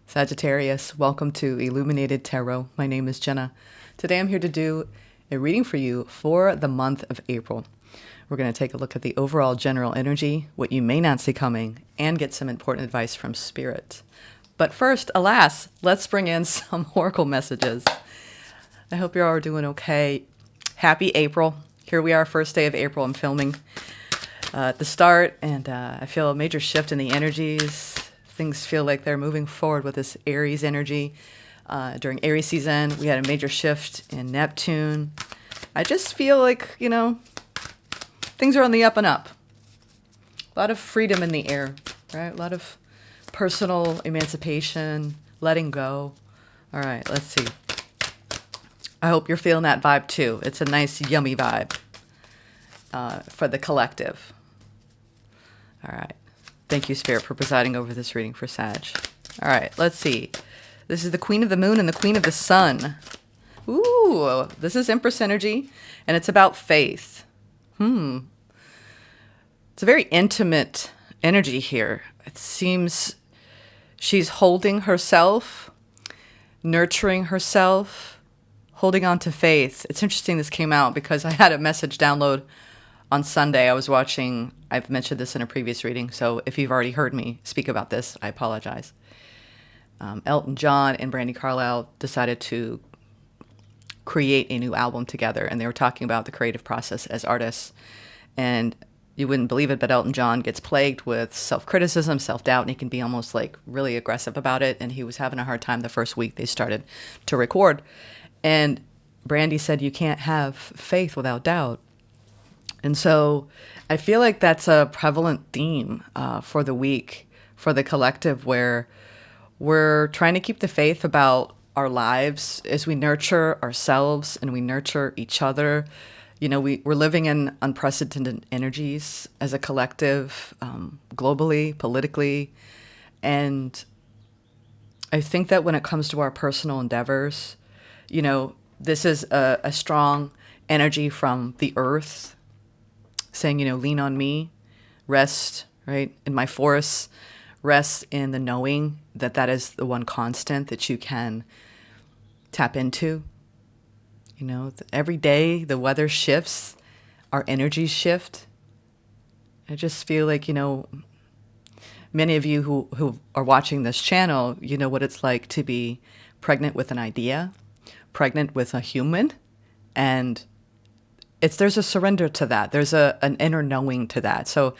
Sagittarius, welcome to Illuminated Tarot. My name is Jenna. Today I'm here to do a reading for you for the month of April. We're going to take a look at the overall general energy, what you may not see coming, and get some important advice from Spirit. But first, alas, let's bring in some oracle messages. I hope you're all doing okay. Happy April. Here we are, first day of April. I'm filming at the start, and I feel a major shift in the energies. Things feel like they're moving forward with this Aries energy. During Aries season, we had a major shift in Neptune. I just feel like, things are on the up and up. A lot of freedom in the air, right? A lot of personal emancipation, letting go. All right, let's see. I hope you're feeling that vibe too. It's a nice, yummy vibe for the collective. All right. Thank you, Spirit, for presiding over this reading for Sag. All right, let's see. This is the Queen of the Moon and the Queen of the Sun. Ooh, this is Empress energy, and it's about faith. It's a very intimate energy here. It seems she's holding herself, nurturing herself, holding on to faith. It's interesting this came out because I had a message download on Sunday. I've mentioned this in a previous reading, so if you've already heard me speak about this, I apologize. Elton John and Brandi Carlile decided to create a new album together, and they were talking about the creative process as artists. And you wouldn't believe it, but Elton John gets plagued with self-criticism, self-doubt, and he can be almost like really aggressive about it. And he was having a hard time the first week they started to record. And Brandi said, you can't have faith without doubt. And so I feel like that's a prevalent theme for the week, for the collective, where we're trying to keep the faith about our lives as we nurture ourselves and we nurture each other. We're living in unprecedented energies as a collective, globally, politically. And I think that when it comes to our personal endeavors, this is a strong energy from the earth, saying, lean on me, rest, right, in my force, rest in the knowing that that is the one constant that you can tap into. Every day the weather shifts, our energies shift. I just feel like, many of you who are watching this channel, you know what it's like to be pregnant with an idea, pregnant with a human, and there's a surrender to that. There's an inner knowing to that. So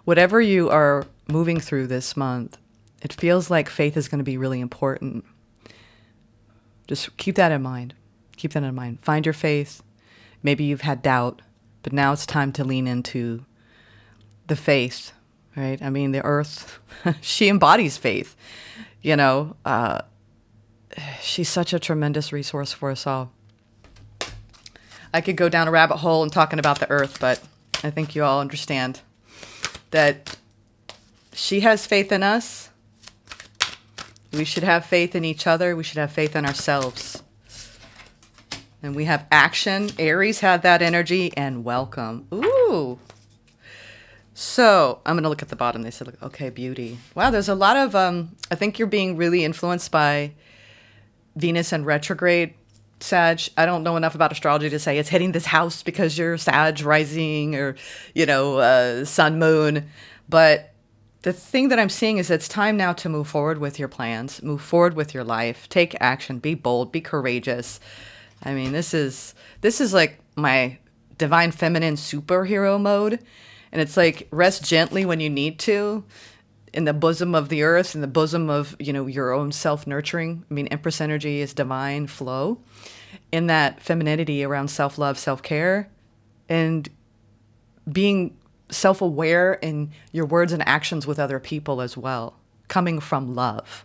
whatever you are moving through this month, it feels like faith is going to be really important. Just keep that in mind. Keep that in mind. Find your faith. Maybe you've had doubt, but now it's time to lean into the faith, right? I mean, the earth, she embodies faith. She's such a tremendous resource for us all. I could go down a rabbit hole and talking about the earth, but I think you all understand that she has faith in us. We should have faith in each other. We should have faith in ourselves. And we have action. Aries had that energy, and welcome. Ooh. So I'm going to look at the bottom. They said, okay, beauty. Wow, there's a lot of, I think you're being really influenced by Venus and retrograde. Sag, I don't know enough about astrology to say it's hitting this house because you're Sag rising or, sun, moon. But the thing that I'm seeing is it's time now to move forward with your plans, move forward with your life, take action, be bold, be courageous. I mean, this is like my divine feminine superhero mode. And it's like rest gently when you need to in the bosom of the earth, in the bosom of, your own self-nurturing. I mean, Empress energy is divine flow in that femininity around self-love, self-care, and being self-aware in your words and actions with other people as well, coming from love.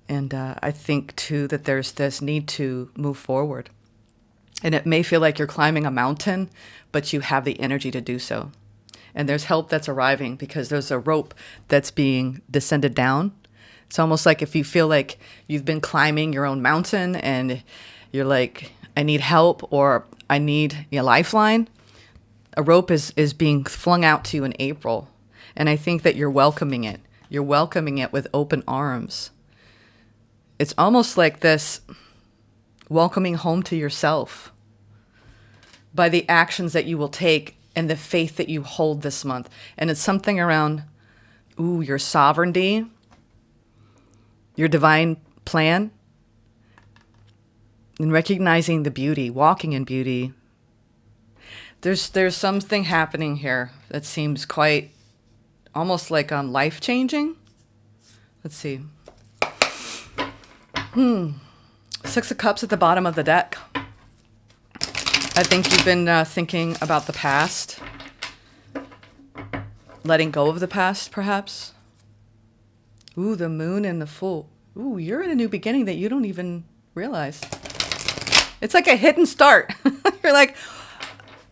And I think, too, that there's this need to move forward. And it may feel like you're climbing a mountain, but you have the energy to do so. And there's help that's arriving because there's a rope that's being descended down. It's almost like if you feel like you've been climbing your own mountain and you're like, I need help or I need a lifeline. A rope is being flung out to you in April. And I think that you're welcoming it. You're welcoming it with open arms. It's almost like this welcoming home to yourself by the actions that you will take and the faith that you hold this month. And it's something around, your sovereignty, your divine plan, and recognizing the beauty, walking in beauty. There's something happening here that seems quite almost like life-changing. Let's see. Six of Cups at the bottom of the deck. I think you've been thinking about the past, letting go of the past, perhaps. The Moon and the Fool. You're in a new beginning that you don't even realize. It's like a hidden start. You're like,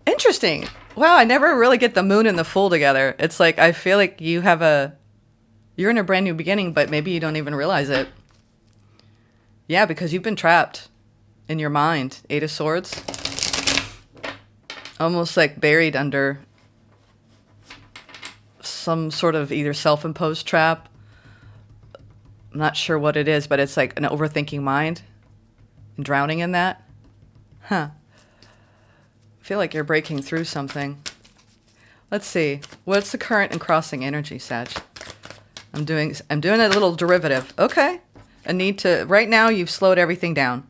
interesting. Wow, I never really get the Moon and the Fool together. It's like, I feel like you're in a brand new beginning, but maybe you don't even realize it. Yeah, because you've been trapped in your mind. Eight of Swords. Almost like buried under some sort of either self-imposed trap. I'm not sure what it is, but it's like an overthinking mind and drowning in that. I feel like you're breaking through something. Let's see. What's the current and crossing energy, Sag? I'm doing a little derivative. Okay. Right now you've slowed everything down.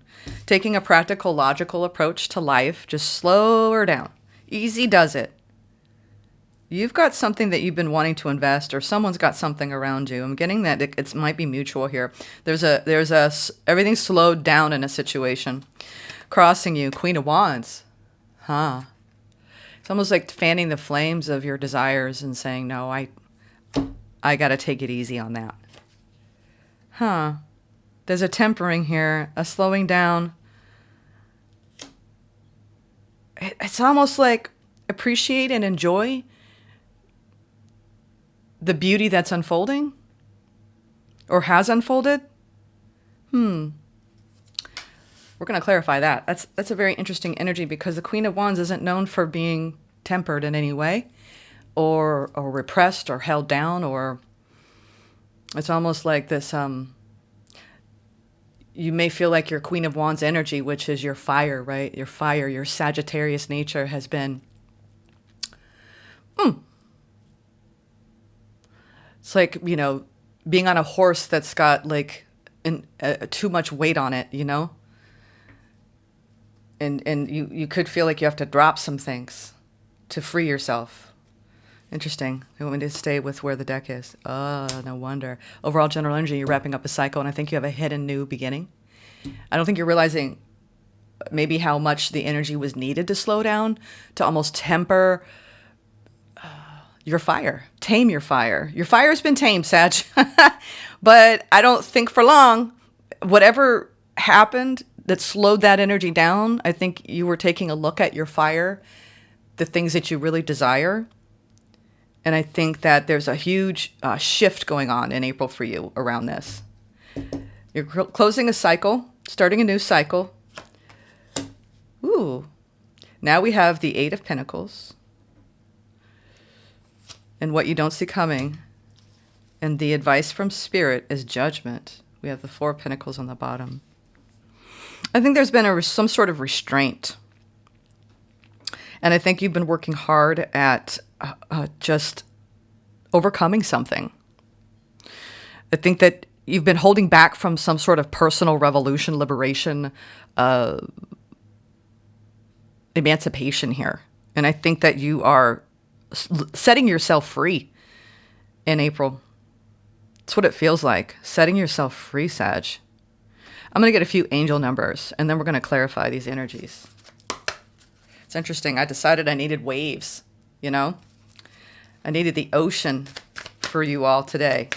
Taking a practical, logical approach to life. Just slow her down. Easy does it. You've got something that you've been wanting to invest, or someone's got something around you. I'm getting that it might be mutual here. Everything's slowed down in a situation. Crossing you, Queen of Wands. It's almost like fanning the flames of your desires and saying, no, I got to take it easy on that. There's a tempering here, a slowing down. It's almost like appreciate and enjoy the beauty that's unfolding or has unfolded. We're going to clarify that. That's a very interesting energy because the Queen of Wands isn't known for being tempered in any way or repressed or held down, or it's almost like this, you may feel like your Queen of Wands energy, which is your fire, right? Your fire, your Sagittarius nature has been, it's like, being on a horse that's got like too much weight on it, And you could feel like you have to drop some things to free yourself. Interesting. You want me to stay with where the deck is? Oh, no wonder. Overall general energy, you're wrapping up a cycle, and I think you have a hidden new beginning. I don't think you're realizing maybe how much the energy was needed to slow down, to almost temper your fire, tame your fire. Your fire's been tamed, Sag. But I don't think for long, whatever happened that slowed that energy down, I think you were taking a look at your fire, the things that you really desire. And I think that there's a huge shift going on in April for you around this. You're closing a cycle, starting a new cycle. Now we have the Eight of Pentacles. And what you don't see coming. And the advice from Spirit is Judgment. We have the Four of Pentacles on the bottom. I think there's been some sort of restraint. And I think you've been working hard at just overcoming something. I think that you've been holding back from some sort of personal revolution, liberation, emancipation here. And I think that you are setting yourself free in April. That's what it feels like. Setting yourself free, Sag. I'm going to get a few angel numbers, and then we're going to clarify these energies. It's interesting. I decided I needed waves, I needed the ocean for you all today.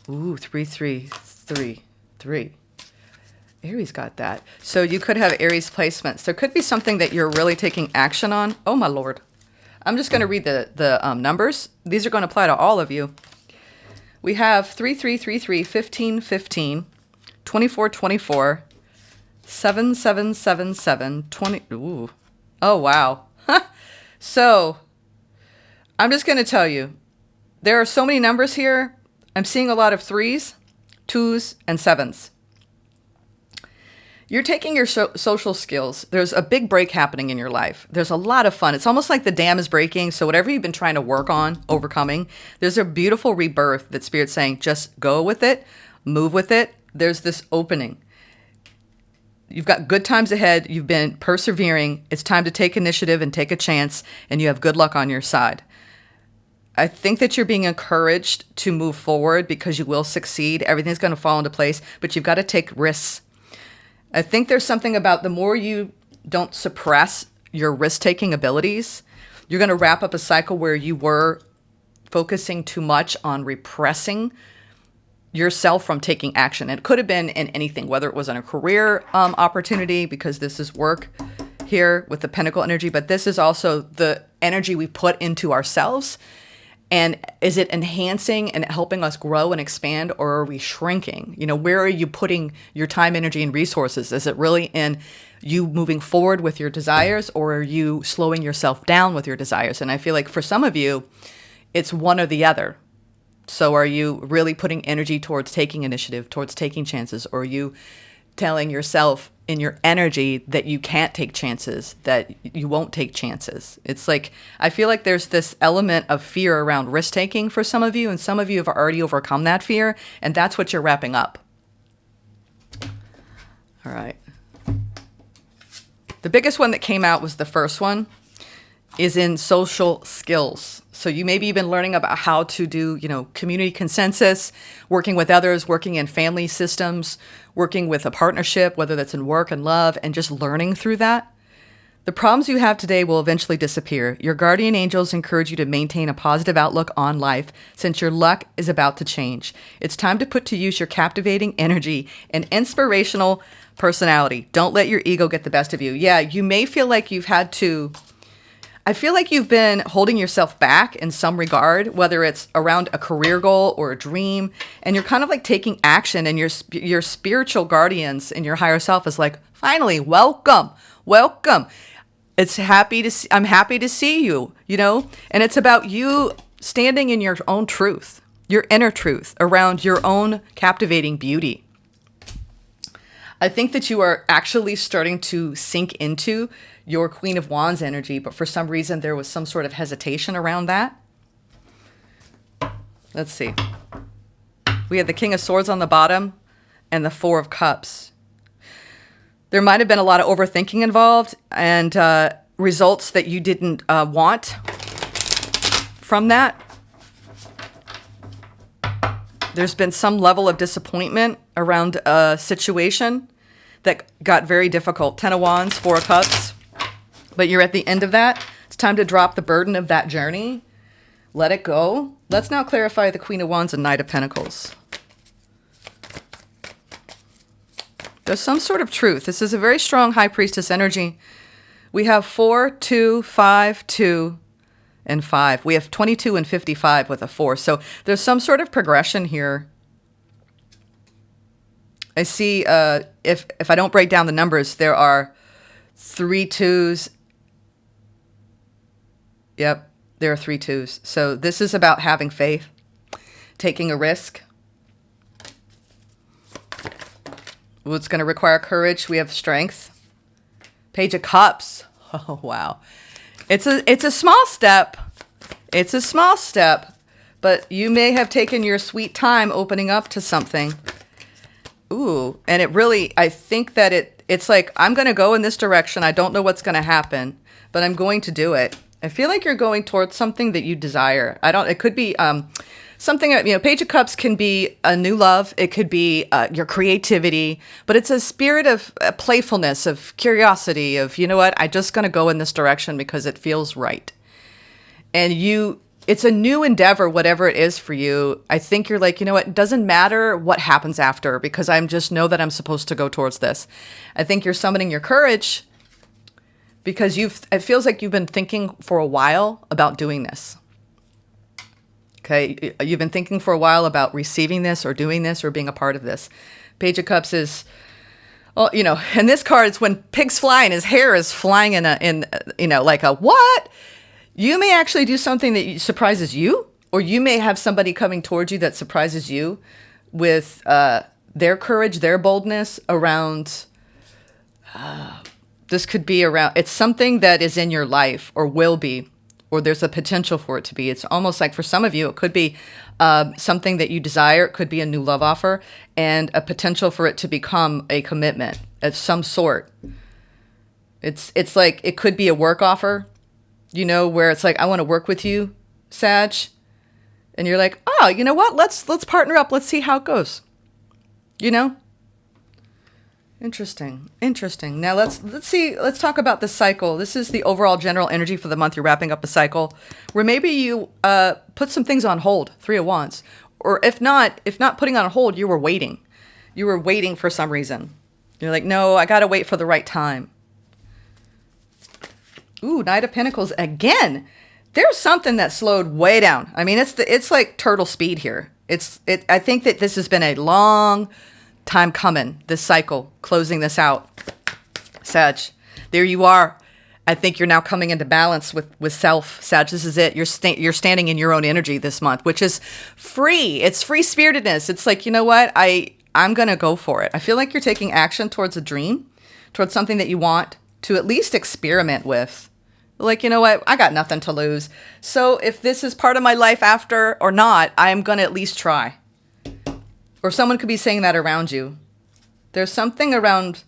3-3-3-3. Aries got that. So you could have Aries placements. There could be something that you're really taking action on. Oh, my Lord. I'm just going to read the numbers. These are going to apply to all of you. We have 3-3-3-3, 15-15, 24-24, 7-7-7-7, 20. Ooh. Oh, wow. So I'm just going to tell you, There are so many numbers here. I'm seeing a lot of 3s, 2s, and 7s. You're taking your social skills. There's a big break happening in your life. There's a lot of fun. It's almost like the dam is breaking. So whatever you've been trying to work on, overcoming, there's a beautiful rebirth that Spirit's saying, just go with it, move with it. There's this opening. You've got good times ahead. You've been persevering. It's time to take initiative and take a chance, and you have good luck on your side. I think that you're being encouraged to move forward because you will succeed. Everything's going to fall into place, but you've got to take risks. I think there's something about the more you don't suppress your risk-taking abilities, you're going to wrap up a cycle where you were focusing too much on repressing yourself from taking action. And it could have been in anything, whether it was in a career opportunity, because this is work here with the Pentacle energy, but this is also the energy we put into ourselves. And is it enhancing and helping us grow and expand, or are we shrinking? You know, where are you putting your time, energy, and resources? Is it really in you moving forward with your desires, or are you slowing yourself down with your desires? And I feel like for some of you, it's one or the other. So are you really putting energy towards taking initiative, towards taking chances, or are you telling yourself in your energy that you can't take chances, that you won't take chances? It's like, I feel like there's this element of fear around risk taking for some of you, and some of you have already overcome that fear, and that's what you're wrapping up. All right. The biggest one that came out was the first one, is in social skills. So you maybe been learning about how to do, community consensus, working with others, working in family systems, working with a partnership, whether that's in work and love, and just learning through that. The problems you have today will eventually disappear. Your guardian angels encourage you to maintain a positive outlook on life since your luck is about to change. It's time to put to use your captivating energy and inspirational personality. Don't let your ego get the best of you. Yeah, you may feel like I feel like you've been holding yourself back in some regard, whether it's around a career goal or a dream, and you're kind of like taking action, and your spiritual guardians and your higher self is like, finally, welcome. I'm happy to see you, and it's about you standing in your own truth, your inner truth around your own captivating beauty. I think that you are actually starting to sink into your Queen of Wands energy, but for some reason there was some sort of hesitation around that. Let's see. We had the King of Swords on the bottom and the Four of Cups. There might have been a lot of overthinking involved and results that you didn't want from that. There's been some level of disappointment around a situation that got very difficult. 10 of Wands, 4 of Cups. But you're at the end of that. It's time to drop the burden of that journey. Let it go. Let's now clarify the Queen of Wands and Knight of Pentacles. There's some sort of truth. This is a very strong High Priestess energy. We have 4, 2, 5, 2, and 5. We have 22 and 55 with a 4. So there's some sort of progression here. I see, if I don't break down the numbers, there are 3 2s. Yep, there are 3 2s. So this is about having faith, taking a risk. It's going to require courage. We have strength. Page of Cups. Oh, wow. It's a small step. It's a small step, but you may have taken your sweet time opening up to something. Ooh, and it really, I think that it's like, I'm going to go in this direction. I don't know what's going to happen, but I'm going to do it. I feel like you're going towards something that you desire. It could be something, Page of Cups can be a new love. It could be your creativity, but it's a spirit of playfulness, of curiosity, of, you know what, I'm just going to go in this direction because it feels right. And it's a new endeavor, whatever it is for you. I think you're like, you know what, it doesn't matter what happens after because I just know that I'm supposed to go towards this. I think you're summoning your courage because it feels like you've been thinking for a while about doing this. Okay, you've been thinking for a while about receiving this or doing this or being a part of this. Page of Cups is, well, and this card is when pigs fly and his hair is flying in like a what? You may actually do something that surprises you Or you may have somebody coming towards you that surprises you with their courage, their boldness around, this could be around, it's something that is in your life or will be, or there's a potential for it to be. It's almost like for some of you, it could be something that you desire. It could be a new love offer and a potential for it to become a commitment of some sort. It's like, it could be a work offer, you know, where it's like, I want to work with you, Sag. And you're like, oh, you know what? Let's partner up. Let's see how it goes. You know? Interesting. Now let's see. Let's talk about the cycle. This is the overall general energy for the month. You're wrapping up a cycle where maybe you put some things on hold. 3 of Wands, or if not putting on hold, you were waiting. You were waiting for some reason. You're like, no, I gotta wait for the right time. Ooh, Knight of Pentacles again. There's something that slowed way down. I mean, it's like turtle speed here. I think that this has been a long time coming, this cycle, closing this out. Sag, there you are. I think you're now coming into balance with self. Sag, this is it. You're standing in your own energy this month, which is free. It's free spiritedness. It's like, you know what? I'm going to go for it. I feel like you're taking action towards a dream, towards something that you want to at least experiment with. Like, you know what? I got nothing to lose. So if this is part of my life after or not, I'm going to at least try. Or someone could be saying that around you. There's something around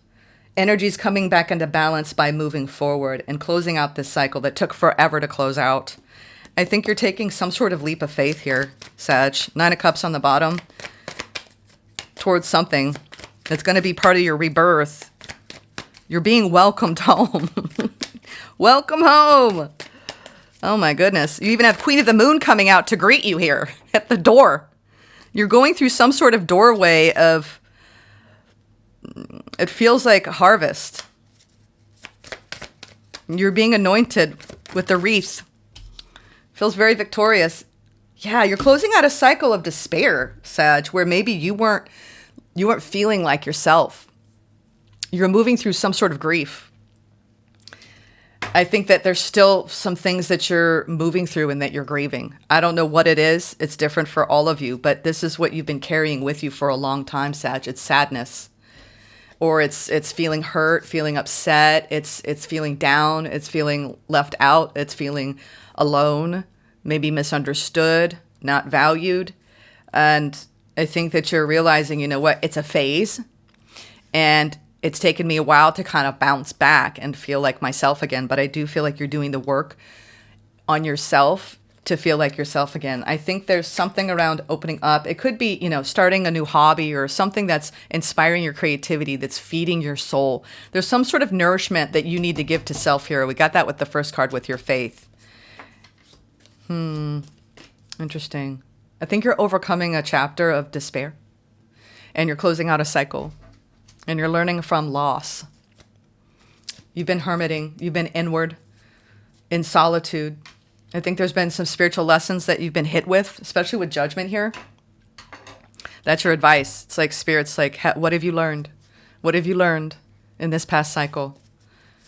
energies coming back into balance by moving forward and closing out this cycle that took forever to close out. I think you're taking some sort of leap of faith here, Sag. 9 of Cups on the bottom. Towards something that's going to be part of your rebirth. You're being welcomed home. Welcome home. Oh my goodness. You even have Queen of the Moon coming out to greet you here at the door. You're going through some sort of doorway of, it feels like harvest. You're being anointed with the wreath. Feels very victorious. Yeah, you're closing out a cycle of despair, Sag, where maybe you weren't feeling like yourself. You're moving through some sort of grief. I think that there's still some things that you're moving through and that you're grieving. I don't know what it is. It's different for all of you, but this is what you've been carrying with you for a long time, Sag. It's sadness, or it's feeling hurt, feeling upset. It's feeling down. It's feeling left out. It's feeling alone, maybe misunderstood, not valued. And I think that you're realizing, you know what, it's a phase, and it's taken me a while to kind of bounce back and feel like myself again, but I do feel like you're doing the work on yourself to feel like yourself again. I think there's something around opening up. It could be, you know, starting a new hobby or something that's inspiring your creativity, that's feeding your soul. There's some sort of nourishment that you need to give to self here. We got that with the first card with your faith. Interesting. I think you're overcoming a chapter of despair and you're closing out a cycle. And you're learning from loss. You've been hermiting. You've been inward, in solitude. I think there's been some spiritual lessons that you've been hit with, especially with judgment here. That's your advice. It's like Spirit's like, what have you learned? What have you learned in this past cycle?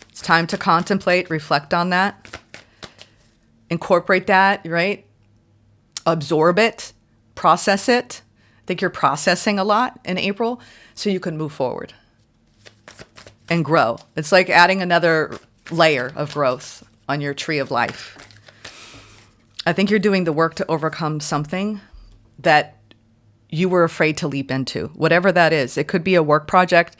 It's time to contemplate, reflect on that. Incorporate that, right? Absorb it, process it. I think you're processing a lot in April so you can move forward and grow. It's like adding another layer of growth on your tree of life. I think you're doing the work to overcome something that you were afraid to leap into, whatever that is. It could be a work project.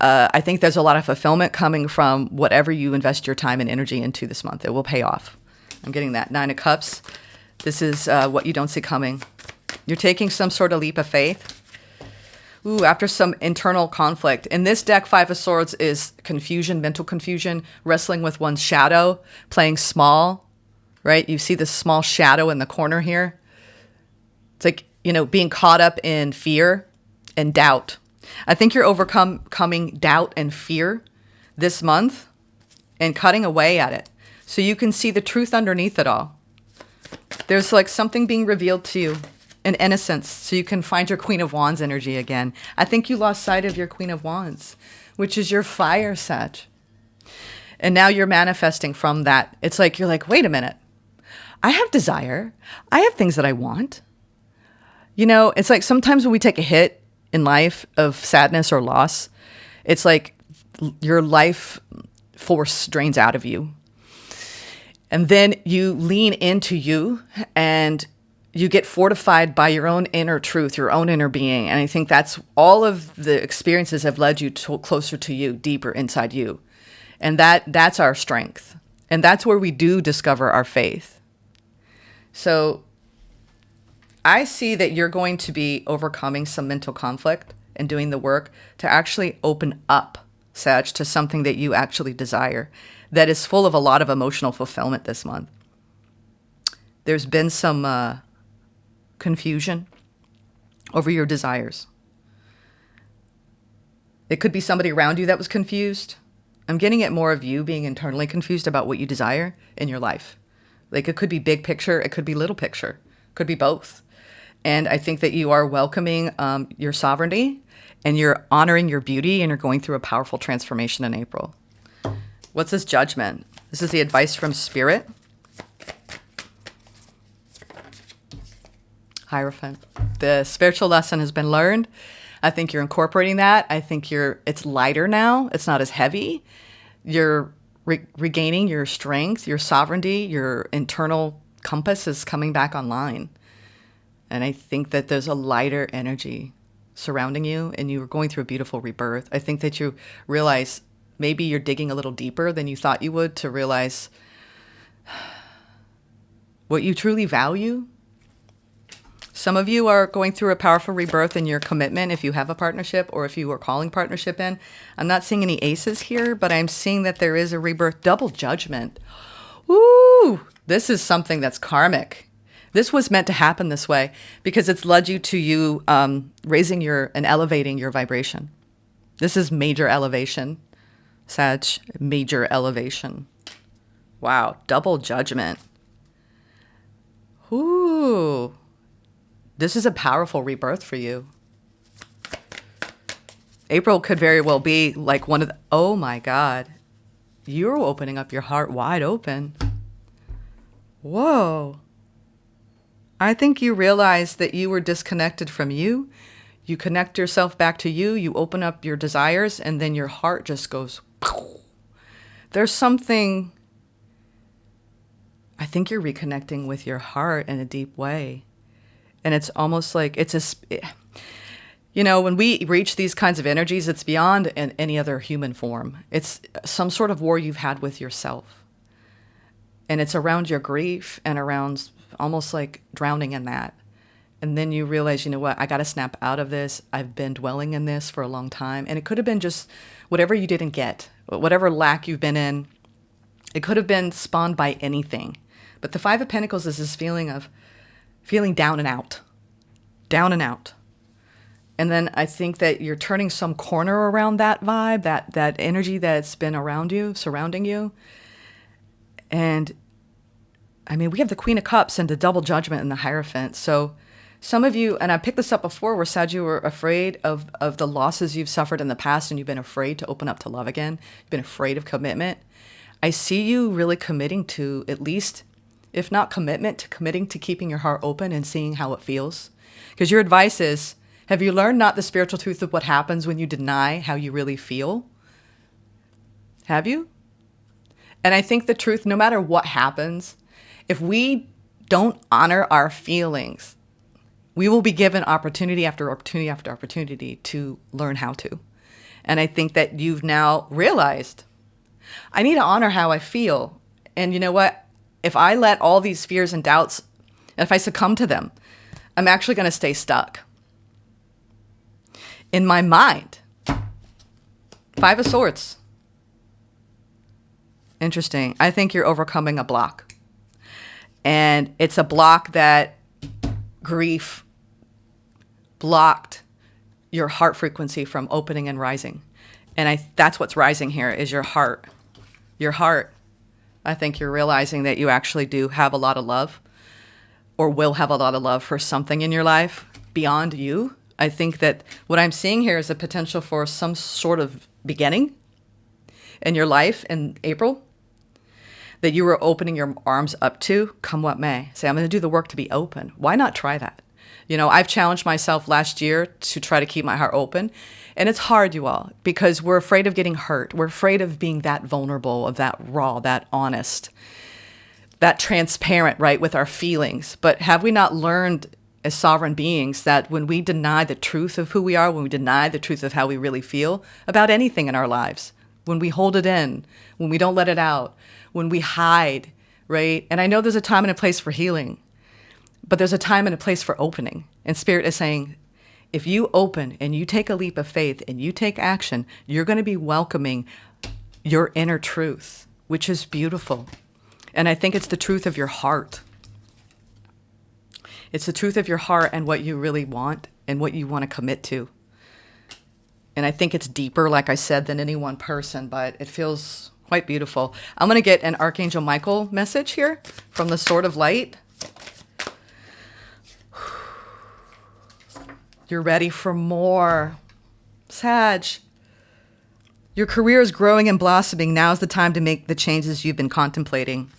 I think there's a lot of fulfillment coming from whatever you invest your time and energy into this month. It will pay off. I'm getting that. 9 of Cups. This is what you don't see coming. You're taking some sort of leap of faith. Ooh, after some internal conflict. In this deck, 5 of Swords is confusion, mental confusion, wrestling with one's shadow, playing small, right? You see this small shadow in the corner here. It's like, you know, being caught up in fear and doubt. I think you're overcoming doubt and fear this month and cutting away at it so you can see the truth underneath it all. There's like something being revealed to you. And innocence, so you can find your Queen of Wands energy again. I think you lost sight of your Queen of Wands, which is your fire, Sag. And now you're manifesting from that. It's like, you're like, wait a minute. I have desire. I have things that I want. You know, it's like sometimes when we take a hit in life of sadness or loss, it's like your life force drains out of you. And then you lean into you and you get fortified by your own inner truth, your own inner being. And I think that's all of the experiences have led you closer to you, deeper inside you. And that's our strength. And that's where we do discover our faith. So I see that you're going to be overcoming some mental conflict and doing the work to actually open up, Sag, to something that you actually desire that is full of a lot of emotional fulfillment this month. There's been some confusion over your desires. It could be somebody around you that was confused. I'm getting it more of you being internally confused about what you desire in your life. Like it could be big picture, it could be little picture, it could be both. And I think that you are welcoming your sovereignty and you're honoring your beauty and you're going through a powerful transformation in April. What's this judgment? This is the advice from Spirit. Hierophant. The spiritual lesson has been learned. I think you're incorporating that. I think it's lighter now. It's not as heavy. You're regaining your strength, your sovereignty, your internal compass is coming back online. And I think that there's a lighter energy surrounding you and you were going through a beautiful rebirth. I think that you realize maybe you're digging a little deeper than you thought you would to realize what you truly value. Some of you are going through a powerful rebirth in your commitment if you have a partnership or if you are calling partnership in. I'm not seeing any aces here, but I'm seeing that there is a rebirth. Double judgment. Ooh, this is something that's karmic. This was meant to happen this way because it's led you to you raising and elevating your vibration. This is major elevation, Sag, major elevation. Wow, double judgment. Ooh. This is a powerful rebirth for you. April could very well be like one of the, oh my God, you're opening up your heart wide open. Whoa. I think you realize that you were disconnected from you. You connect yourself back to you. You open up your desires and then your heart just goes, pow. There's something, I think you're reconnecting with your heart in a deep way. And it's almost like when we reach these kinds of energies, it's beyond any other human form. It's some sort of war you've had with yourself. And it's around your grief and around almost like drowning in that. And then you realize, you know what, I got to snap out of this. I've been dwelling in this for a long time. And it could have been just whatever you didn't get, whatever lack you've been in. It could have been spawned by anything. But the Five of Pentacles is this feeling of feeling down and out. And then I think that you're turning some corner around that vibe, that energy that's been around you, surrounding you. And I mean, we have the Queen of Cups and the double judgment and the Hierophant. So some of you, and I picked this up before, where Sag, you were afraid of the losses you've suffered in the past and you've been afraid to open up to love again. You've been afraid of commitment. I see you really committing to at least, if not commitment, to committing to keeping your heart open and seeing how it feels. Because your advice is, have you learned not the spiritual truth of what happens when you deny how you really feel? Have you? And I think the truth, no matter what happens, if we don't honor our feelings, we will be given opportunity after opportunity after opportunity to learn how to. And I think that you've now realized, I need to honor how I feel. And you know what? If I let all these fears and doubts, and if I succumb to them, I'm actually going to stay stuck. In my mind, Five of Swords. Interesting. I think you're overcoming a block. And it's a block that grief blocked your heart frequency from opening and rising. And that's what's rising here is your heart. Your heart. I think you're realizing that you actually do have a lot of love or will have a lot of love for something in your life beyond you. I think that what I'm seeing here is a potential for some sort of beginning in your life in April. that you were opening your arms up to, come what may. Say, I'm going to do the work to be open. Why not try that? I've challenged myself last year to try to keep my heart open. And it's hard, you all, because we're afraid of getting hurt. We're afraid of being that vulnerable, of that raw, that honest, that transparent, right, with our feelings. But have we not learned as sovereign beings that when we deny the truth of who we are, when we deny the truth of how we really feel about anything in our lives, when we hold it in, when we don't let it out, when we hide, right? And I know there's a time and a place for healing, but there's a time and a place for opening. And Spirit is saying, if you open and you take a leap of faith and you take action, you're going to be welcoming your inner truth, which is beautiful. And I think it's the truth of your heart. It's the truth of your heart and what you really want and what you want to commit to. And I think it's deeper, like I said, than any one person, but it feels quite beautiful. I'm going to get an Archangel Michael message here from the Sword of Light. You're ready for more. Sag, your career is growing and blossoming. Now's the time to make the changes you've been contemplating.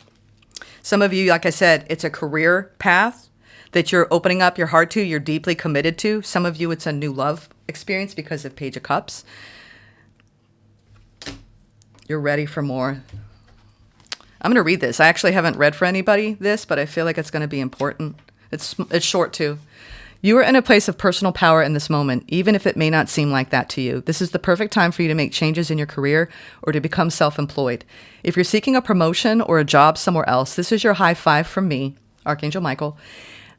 Some of you, like I said, it's a career path that you're opening up your heart to, you're deeply committed to. Some of you, it's a new love experience because of Page of Cups. You're ready for more. I'm going to read this. I actually haven't read for anybody this, but I feel like it's going to be important. It's short too. You are in a place of personal power in this moment, even if it may not seem like that to you. This is the perfect time for you to make changes in your career or to become self-employed. If you're seeking a promotion or a job somewhere else, this is your high five from me, Archangel Michael,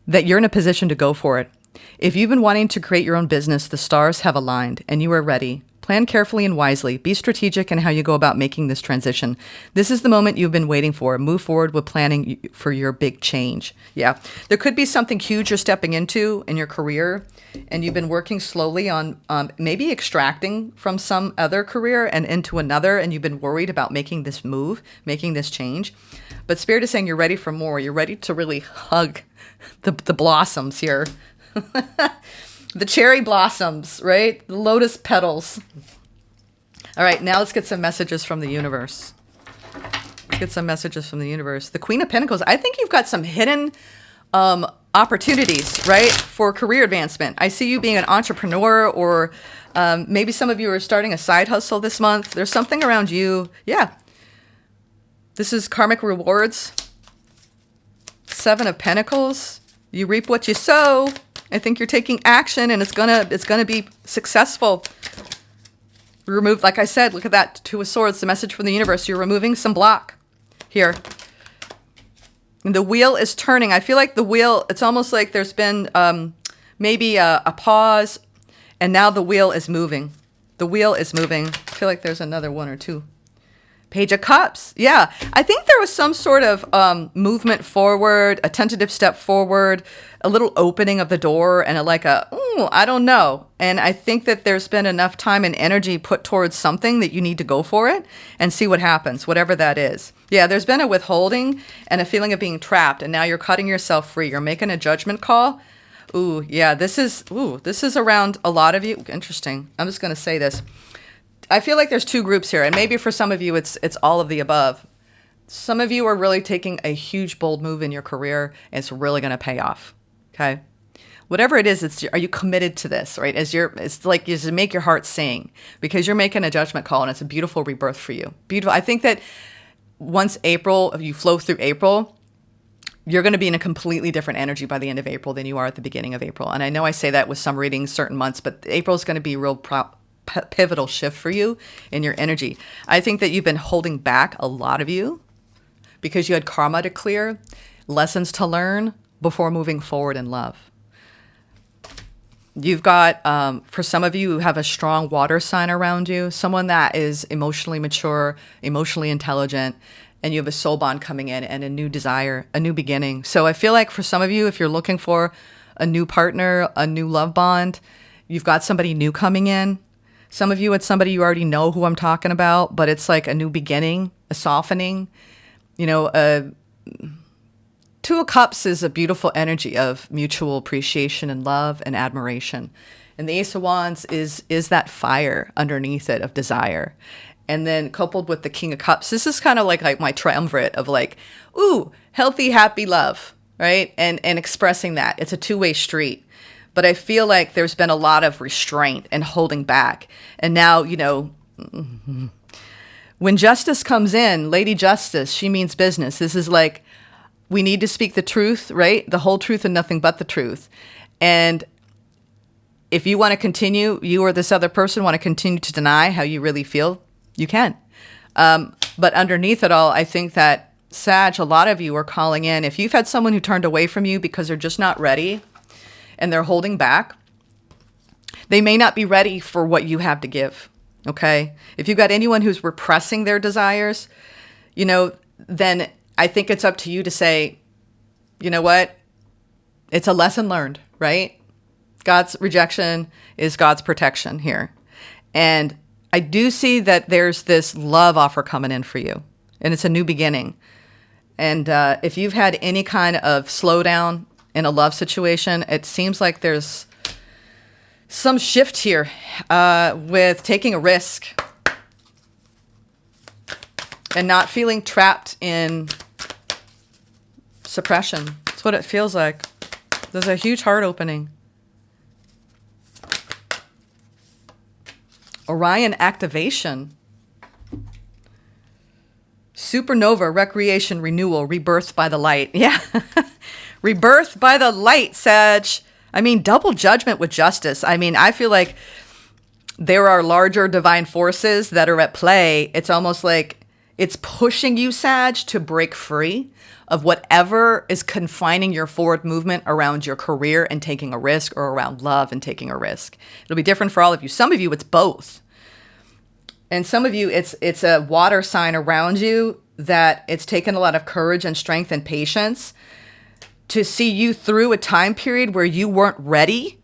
that you're in a position to go for it. If you've been wanting to create your own business, the stars have aligned and you are ready. Plan carefully and wisely. Be strategic in how you go about making this transition. This is the moment you've been waiting for. Move forward with planning for your big change. Yeah, there could be something huge you're stepping into in your career, and you've been working slowly on maybe extracting from some other career and into another, and you've been worried about making this move, making this change. But Spirit is saying you're ready for more. You're ready to really hug the blossoms here. The cherry blossoms, right? The lotus petals. All right, now let's get some messages from the universe. Let's get some messages from the universe. The Queen of Pentacles. I think you've got some hidden opportunities, right, for career advancement. I see you being an entrepreneur, or maybe some of you are starting a side hustle this month. There's something around you. Yeah. This is karmic rewards. Seven of Pentacles. You reap what you sow. I think you're taking action, and it's gonna be successful. Remove, like I said, look at that, Two of Swords, the message from the universe. You're removing some block here. And the wheel is turning. I feel like the wheel, it's almost like there's been maybe a pause, and now the wheel is moving. The wheel is moving. I feel like there's another one or two. Page of Cups. Yeah, I think there was some sort of movement forward, a tentative step forward, a little opening of the door, and I don't know. And I think that there's been enough time and energy put towards something that you need to go for it and see what happens, whatever that is. Yeah, there's been a withholding and a feeling of being trapped, and now you're cutting yourself free. You're making a judgment call. Ooh, yeah, this is around a lot of you. Interesting. I'm just going to say this. I feel like there's two groups here, and maybe for some of you, it's all of the above. Some of you are really taking a huge, bold move in your career, and it's really going to pay off. Okay, whatever it is, are you committed to this? Right? It's like you just make your heart sing because you're making a judgment call, and it's a beautiful rebirth for you. Beautiful. I think that once April, if you flow through April, you're going to be in a completely different energy by the end of April than you are at the beginning of April. And I know I say that with some readings, certain months, but April is going to be a real pivotal shift for you in your energy. I think that you've been holding back, a lot of you, because you had karma to clear, lessons to learn before moving forward in love. You've got, for some of you who have a strong water sign around you, someone that is emotionally mature, emotionally intelligent, and you have a soul bond coming in and a new desire, a new beginning. So I feel like for some of you, if you're looking for a new partner, a new love bond, you've got somebody new coming in. Some of you, it's somebody you already know who I'm talking about, but it's like a new beginning, a softening. Two of Cups is a beautiful energy of mutual appreciation and love and admiration. And the Ace of Wands is that fire underneath it of desire. and then coupled with the King of Cups, this is kind of like my triumvirate of like, ooh, healthy, happy love, right? And expressing that. It's a two-way street. But I feel like there's been a lot of restraint and holding back. And now, you know, when justice comes in, Lady Justice, she means business. This is like, we need to speak the truth, right? The whole truth and nothing but the truth. And if you want to continue, you or this other person want to continue to deny how you really feel, you can. But underneath it all, I think that Sag, a lot of you are calling in. If you've had someone who turned away from you because they're just not ready and they're holding back, they may not be ready for what you have to give, okay? If you've got anyone who's repressing their desires, you know, then I think it's up to you to say, you know what? It's a lesson learned, right? God's rejection is God's protection here. And I do see that there's this love offer coming in for you, and it's a new beginning. And if you've had any kind of slowdown in a love situation, it seems like there's some shift here with taking a risk and not feeling trapped in suppression. That's what it feels like. There's a huge heart opening. Orion activation. Supernova, recreation, renewal, rebirth by the light. Yeah. Rebirth by the light, Sag. I mean, double judgment with justice. I mean, I feel like there are larger divine forces that are at play. It's almost like it's pushing you, Sag, to break free of whatever is confining your forward movement around your career and taking a risk, or around love and taking a risk. It'll be different for all of you. Some of you, it's both. And some of you, it's a water sign around you that it's taken a lot of courage and strength and patience to see you through a time period where you weren't ready.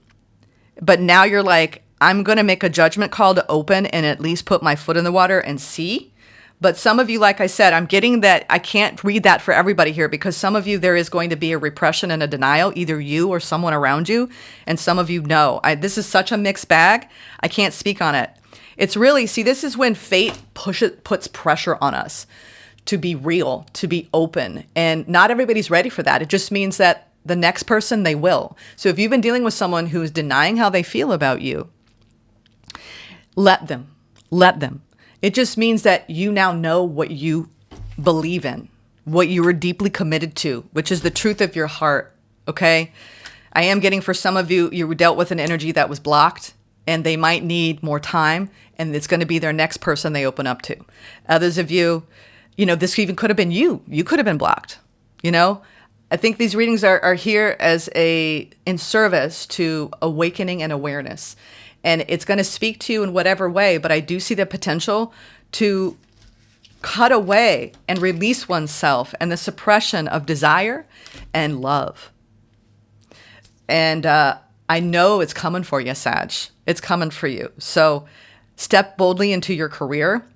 But now you're like, I'm going to make a judgment call to open and at least put my foot in the water and see. But some of you, like I said, I'm getting that I can't read that for everybody here, because some of you, there is going to be a repression and a denial, either you or someone around you. And some of you, no. This is such a mixed bag. I can't speak on it. It's really, see, this is when fate puts pressure on us to be real, to be open. And not everybody's ready for that. It just means that the next person, they will. So if you've been dealing with someone who is denying how they feel about you, let them. It just means that you now know what you believe in, what you were deeply committed to, which is the truth of your heart, okay? I am getting, for some of you, you dealt with an energy that was blocked, and they might need more time, and it's going to be their next person they open up to. Others of you, you know, this even could have been you. You could have been blocked, you know? I think these readings are here as in service to awakening and awareness. And it's going to speak to you in whatever way, but I do see the potential to cut away and release oneself and the suppression of desire and love. And I know it's coming for you, Sag. It's coming for you. So step boldly into your career.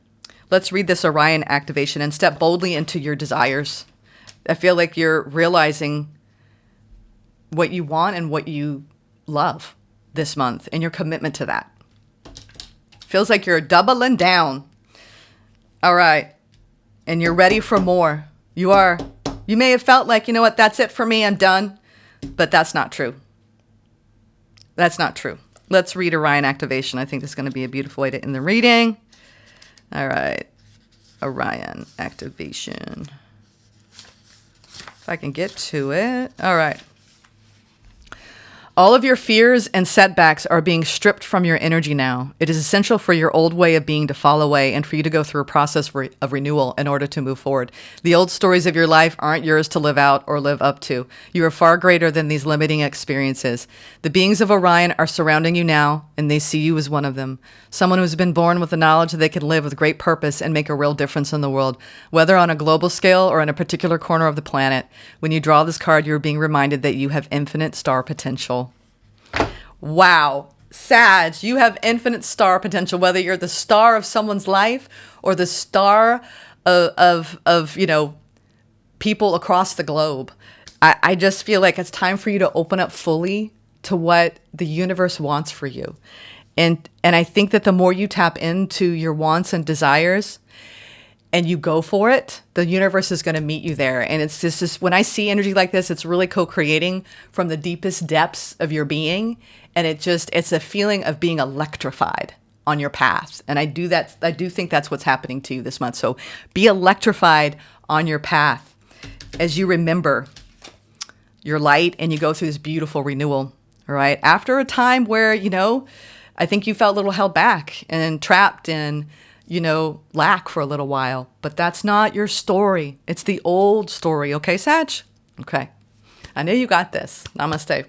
Let's read this Orion activation, and step boldly into your desires. I feel like you're realizing what you want and what you love this month, and your commitment to that. Feels like you're doubling down. All right. And you're ready for more. You are. You may have felt like, you know what, that's it for me, I'm done. But that's not true. That's not true. Let's read Orion activation. I think this is going to be a beautiful way to end the reading. All right. Orion activation. If I can get to it. All right. All of your fears and setbacks are being stripped from your energy now. It is essential for your old way of being to fall away and for you to go through a process of renewal in order to move forward. The old stories of your life aren't yours to live out or live up to. You are far greater than these limiting experiences. The beings of Orion are surrounding you now, and they see you as one of them. Someone who's been born with the knowledge that they can live with great purpose and make a real difference in the world, whether on a global scale or in a particular corner of the planet. When you draw this card, you're being reminded that you have infinite star potential. Wow. Sag, you have infinite star potential, whether you're the star of someone's life or the star of you know, people across the globe. I just feel like it's time for you to open up fully to what the universe wants for you. And I think that the more you tap into your wants and desires and you go for it, the universe is going to meet you there. And it's just when I see energy like this, it's really co-creating from the deepest depths of your being. And it's a feeling of being electrified on your path. And I do think that's what's happening to you this month. So be electrified on your path as you remember your light and you go through this beautiful renewal. All right. After a time where, I think you felt a little held back and trapped in, lack for a little while. But that's not your story. It's the old story. Okay, Sag? Okay. I know you got this. Namaste.